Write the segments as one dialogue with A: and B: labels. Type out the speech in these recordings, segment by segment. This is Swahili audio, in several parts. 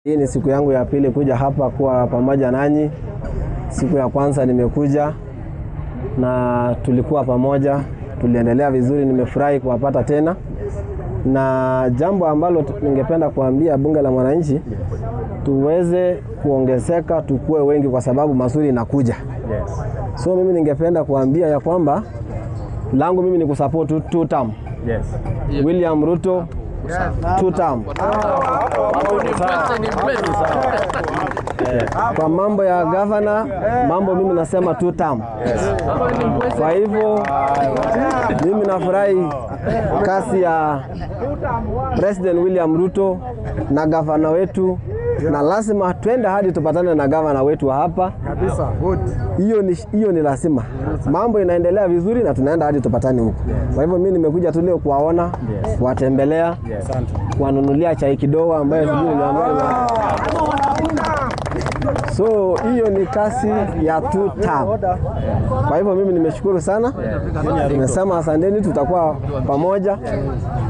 A: Hii ni siku yangu ya pili kuja hapa kuwa pamoja nanyi. Siku ya kwanza nimekuja na tulikuwa pamoja, tuliendelea vizuri, nimefurahi kuwapata tena. Na jambo ambalo ningependa kuambia bunge la mwananchi, tuweze kuongezeka, tukue wengi kwa sababu mazuri inakuja. So mimi ningependa kuambia ya kwamba langu mimi ni kusupport two term. William Ruto 2 term. Kwa mambo ya governor, mambo mimi nasema 2 term. Kwa hivyo mimi nafurahi kasi ya President William Ruto na governor wetu, na lazima twende hadi tupatane na governor wetu hapa kabisa. Good. Hiyo ni lazima. Mambo inaendelea vizuri na tunaenda hadi tupatane huko. Kwa hivyo mimi nimekuja tu leo kuwaona, kuwatembelea, kuwanunulia chai kidogo ambayo sijui nimeambiwa. So hiyo ni kasi ya 2 term. Kwa hivyo mimi nimeshukuru sana. Nimesema asanteni, tutakuwa pamoja.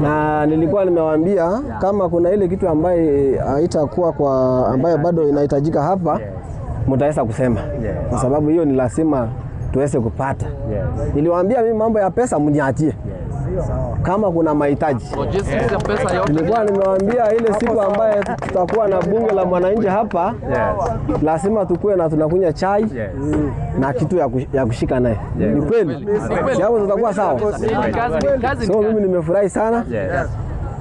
A: Na nilikuwa nimewaambia kama kuna ile kitu ambaye haitakuwa kwa ambayo bado inahitajika hapa, mtaweza kusema. Kwa sababu hiyo ni lazima tuweze kupata. Niliwaambia mimi mambo ya pesa mniachie. Kama kuna mahitaji. Nilikuwa nimewaambia ile siku ambaye tutakuwa na bunge la mwananchi hapa, lazima tukue na tunakunywa chai na kitu ya kushika naye. Ni kweli? Hapo tutakuwa sawa. So mimi nimefurahi sana.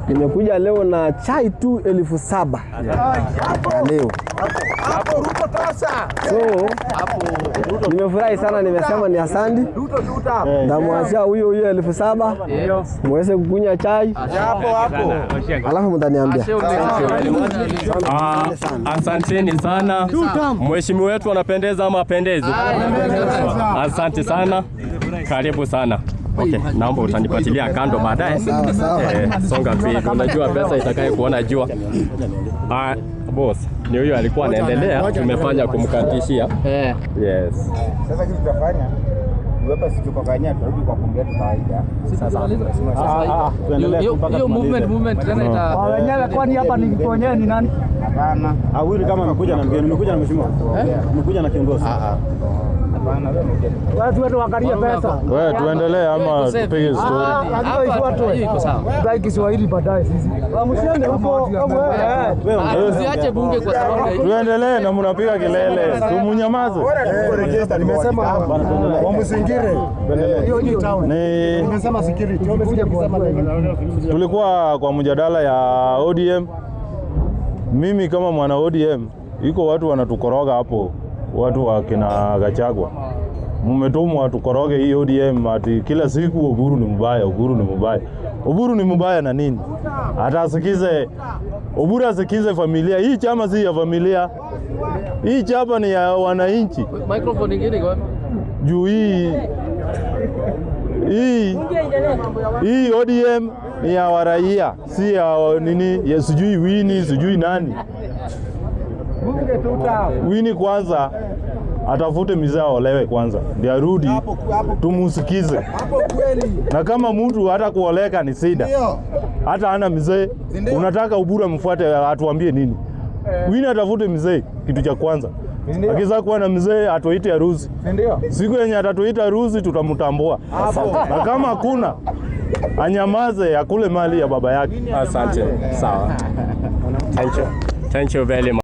A: Nimekuja leo na chai tu 7,000 leo. Hapo Ruto tosha. So nimefurahi sana, nimesema ni asante. Na mwachia huyo 7,000 muweze kukunywa chai. Hapo. Alafu mtaniambia.
B: Asanteni sana. Mheshimiwa wetu anapendeza ama apendezi? Asante sana. Karibu sana. Okay, naomba utanipatilia kando baadaye. Songa tu hivi. Unajua pesa itakaye kuona jua. Boss, ni huyo alikuwa anaendelea, tumefanya kumkatishia. Yes.
C: Sasa kitu tutafanya hapa situkokanya turudi kwa kuongea kawaida. Sasa
D: tuendelee mpaka hiyo movement tena ita wenyewe. Kwani hapa ni wenyewe ni nani?
C: Hapana.
E: Huyu kama amekuja na mgeni, nimekuja na mheshimiwa. Nimekuja na kiongozi.
D: Wewe tuangalie pesa.
E: Wewe tuendelee ama tupige story?
D: Hapa ifuatwe. Iko sawa. Tutai Kiswahili baadaye sisi. Msiende huko. Usiache bunge kwa sababu ya
E: tuendelee na mnapiga kelele. Tumunyamaze.
C: Nimesema wamsingire.
D: Hiyo ni town.
C: Nimesema security.
E: Tulikuwa kwa mjadala ya ODM. Mimi kama mwana ODM, iko watu wanatukoroga hapo. Watu wa kina Gachagua mmetumwa watukoroge hii ODM ati kila siku Oburu ni mbaya, Oburu ni mbaya. Oburu ni mbaya na nini? Hata asikize Oburu, asikize familia. Hii chama si ya familia. Hii chama ni ya wananchi.
D: Microphone nyingine kwa
E: juu hii ODM ni ya waraia, si ya nini, ya sijui Wini, sijui nani. Wini kwanza atafute mizaa olewe kwanza, ndio arudi tumusikize. Na kama mtu hata kuoleka ni sida, hata ana mzee, unataka Oburu mfuate atuambie nini? Wini atafute mzee kitu cha kwanza. Akiza kuwa na mzee atoite harusi. Siku yenye atatoita harusi tutamtambua. Na kama hakuna, anyamaze akule mali ya baba yake.
B: Asante. Sawa. Thank you very much.